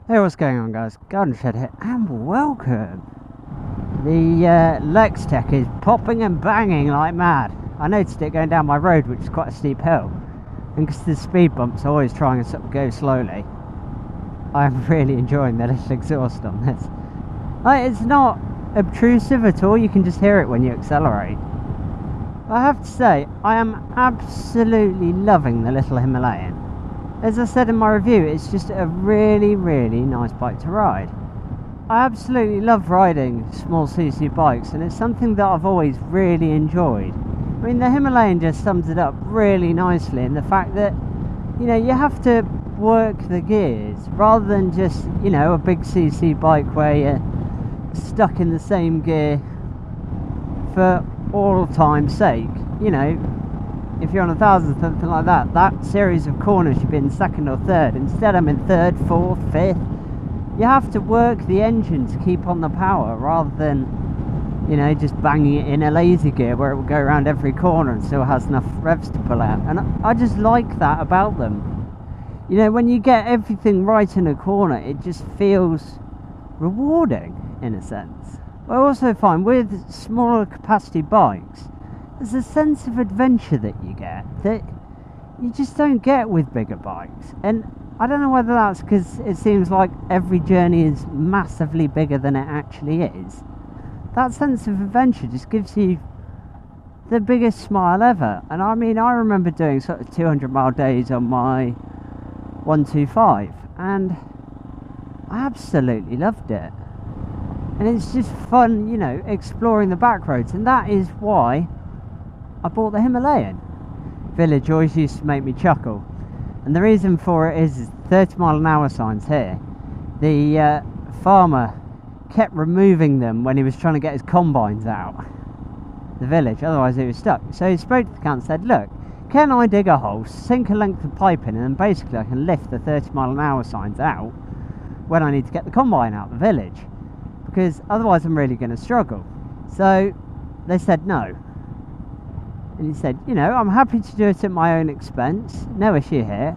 Hey, what's going on, guys? Garden Shed here, and welcome. The Lex Tech is popping and banging like mad. I noticed it going down my road, which is quite a steep hill, and because there's speed bumps, I always try and sort of go slowly. I'm really enjoying the little exhaust on this. It's not obtrusive at all, you can just hear it when you accelerate. I have to say, I am absolutely loving the little Himalayan. As I said in my review, it's just a really, really nice bike to ride. I absolutely love riding small CC bikes, and it's something that I've always really enjoyed. I mean, the Himalayan just sums it up really nicely in the fact that, you know, you have to work the gears rather than just, you know, a big CC bike where you're stuck in the same gear for all time's sake. You know, if you're on 1,000, something like that, that series of corners you've been second or third. Instead I'm in third, fourth, fifth. You have to work the engine to keep on the power rather than, you know, just banging it in a lazy gear where it will go around every corner and still has enough revs to pull out. And I just like that about them. You know, when you get everything right in a corner, it just feels rewarding in a sense. I also find with smaller capacity bikes, there's a sense of adventure that you get that you just don't get with bigger bikes. And I don't know whether that's because it seems like every journey is massively bigger than it actually is. That sense of adventure just gives you the biggest smile ever. And I mean, I remember doing sort of 200-mile days on my 125, and I absolutely loved it. And it's just fun, you know, exploring the back roads, and that is why I bought the Himalayan. Village always used to make me chuckle, and the reason for it is 30-mile-an-hour signs here. The farmer kept removing them when he was trying to get his combines out the village, otherwise he was stuck. So he spoke to the council and said, look, can I dig a hole, sink a length of pipe in, and then basically I can lift the 30-mile-an-hour signs out when I need to get the combine out the village, because otherwise I'm really going to struggle. So they said no. And he said, you know, I'm happy to do it at my own expense, no issue here.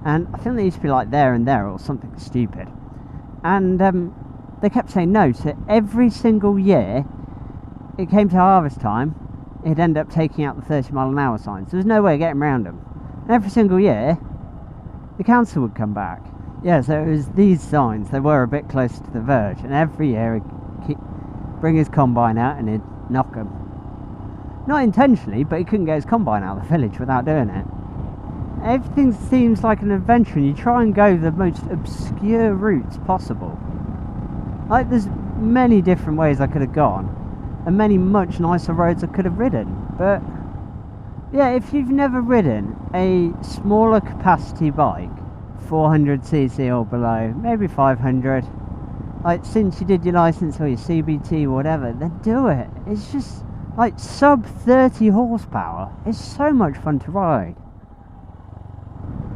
And I think they used to be like there and there or something stupid. And they kept saying no. So every single year it came to harvest time, he'd end up taking out the 30-mile-an-hour signs. There was no way of getting around them. And every single year the council would come back. Yeah, so it was these signs, they were a bit closer to the verge, and every year he'd bring his combine out and he'd knock them. Not intentionally, but he couldn't get his combine out of the village without doing it. Everything seems like an adventure, and you try and go the most obscure routes possible. Like, there's many different ways I could have gone, and many much nicer roads I could have ridden. But yeah, if you've never ridden a smaller capacity bike, 400cc or below, maybe 500, like since you did your license or your CBT or whatever, then do it. It's just like sub 30 horsepower. It's so much fun to ride.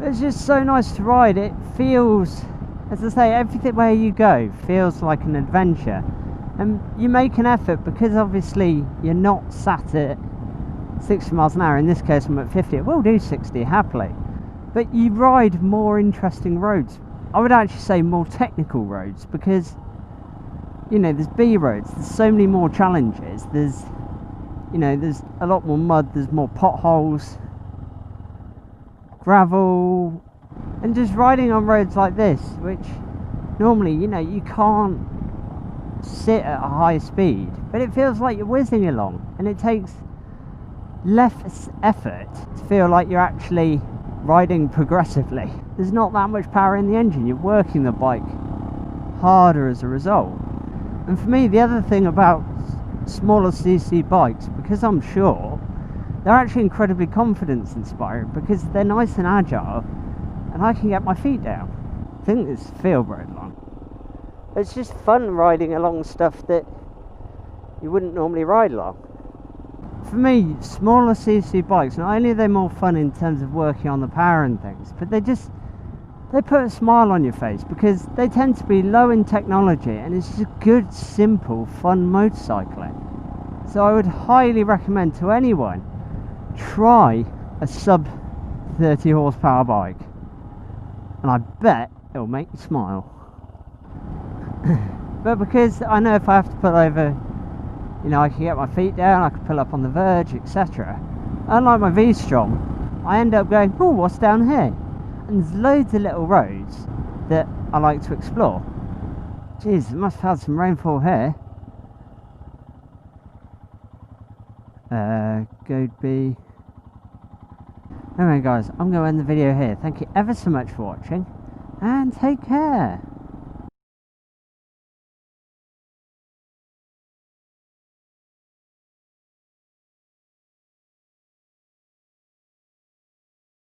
It's just so nice to ride. It feels, as I say, everything where you go feels like an adventure, and you make an effort because obviously you're not sat at 60 miles an hour. In this case I'm at 50. It will do 60 happily, but you ride more interesting roads. I would actually say more technical roads, because, you know, there's B roads, there's so many more challenges, there's, you know, there's a lot more mud, there's more potholes, gravel, and just riding on roads like this, which normally, you know, you can't sit at a high speed, but it feels like you're whizzing along, and it takes less effort to feel like you're actually riding progressively. There's not that much power in the engine, you're working the bike harder as a result. And for me, the other thing about smaller CC bikes, because I'm short, they're actually incredibly confidence inspiring, because they're nice and agile and I can get my feet down. I think this field road long. It's just fun riding along stuff that you wouldn't normally ride along. For me, smaller CC bikes, not only are they more fun in terms of working on the power and things, but they put a smile on your face, because they tend to be low in technology, and it's just good, simple, fun motorcycling. So I would highly recommend to anyone, try a sub 30 horsepower bike, and I bet it'll make you smile. But because I know if I have to pull over, you know, I can get my feet down, I can pull up on the verge, etc. Unlike my V-Strom, I end up going, oh, what's down here? And there's loads of little roads that I like to explore. Jeez, it must have had some rainfall here. Go be. Anyway guys, I'm going to end the video here. Thank you ever so much for watching, and take care.